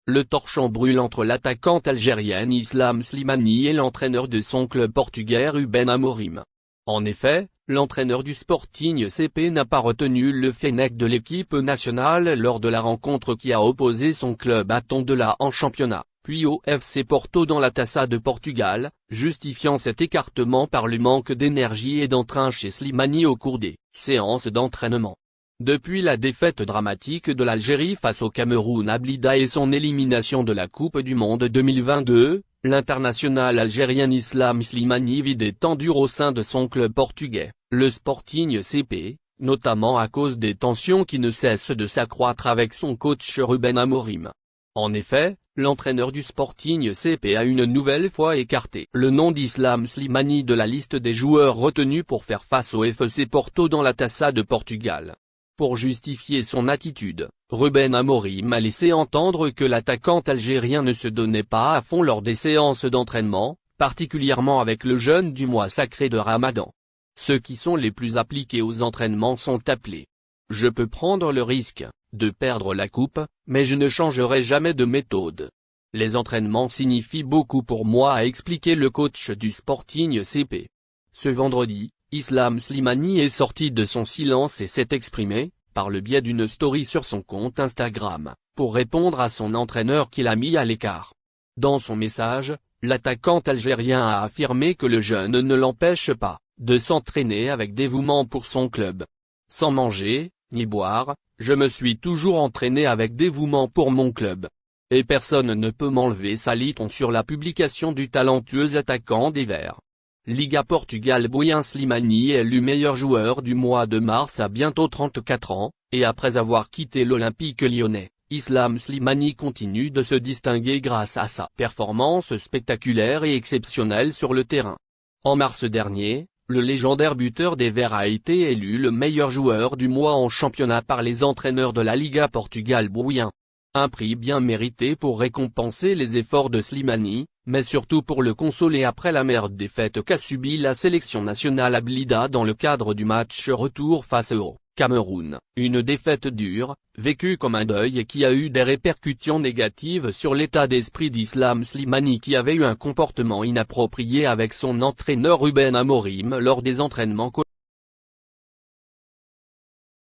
le torchon brûle entre l'attaquante algérienne Islam Slimani et l'entraîneur de son club portugais Ruben Amorim. En effet, l'entraîneur du Sporting CP n'a pas retenu le fennec de l'équipe nationale lors de la rencontre qui a opposé son club à Tondela en championnat, puis au FC Porto dans la Taça de Portugal, justifiant cet écartement par le manque d'énergie et d'entrain chez Slimani au cours des séances d'entraînement. Depuis la défaite dramatique de l'Algérie face au Cameroun à Blida et son élimination de la Coupe du Monde 2022, l'international algérien Islam Slimani vit des temps durs au sein de son club portugais, le Sporting CP, notamment à cause des tensions qui ne cessent de s'accroître avec son coach Ruben Amorim. En effet, l'entraîneur du Sporting CP a une nouvelle fois écarté le nom d'Islam Slimani de la liste des joueurs retenus pour faire face au FC Porto dans la Taça de Portugal. Pour justifier son attitude, Ruben Amorim a laissé entendre que l'attaquant algérien ne se donnait pas à fond lors des séances d'entraînement, particulièrement avec le jeûne du mois sacré de Ramadan. Ceux qui sont les plus appliqués aux entraînements sont appelés. Je peux prendre le risque de perdre la coupe, mais je ne changerai jamais de méthode. Les entraînements signifient beaucoup pour moi, a expliqué le coach du Sporting CP. Ce vendredi, Islam Slimani est sorti de son silence et s'est exprimé, par le biais d'une story sur son compte Instagram, pour répondre à son entraîneur qui l'a mis à l'écart. Dans son message, l'attaquant algérien a affirmé que le jeûne ne l'empêche pas de s'entraîner avec dévouement pour son club. Sans manger, ni boire, je me suis toujours entraîné avec dévouement pour mon club. Et personne ne peut m'enlever ça, lit-on sur la publication du talentueux attaquant des Verts. Liga Portugal. Bouyan Slimani est élu meilleur joueur du mois de mars à bientôt 34 ans, et après avoir quitté l'Olympique lyonnais, Islam Slimani continue de se distinguer grâce à sa performance spectaculaire et exceptionnelle sur le terrain. En mars dernier, le légendaire buteur des Verts a été élu le meilleur joueur du mois en championnat par les entraîneurs de la Liga Portugal. Bouyan. Un prix bien mérité pour récompenser les efforts de Slimani, mais surtout pour le consoler après la merde défaite qu'a subie la sélection nationale à Blida dans le cadre du match retour face au Cameroun. Une défaite dure, vécue comme un deuil et qui a eu des répercussions négatives sur l'état d'esprit d'Islam Slimani, qui avait eu un comportement inapproprié avec son entraîneur Ruben Amorim lors des entraînements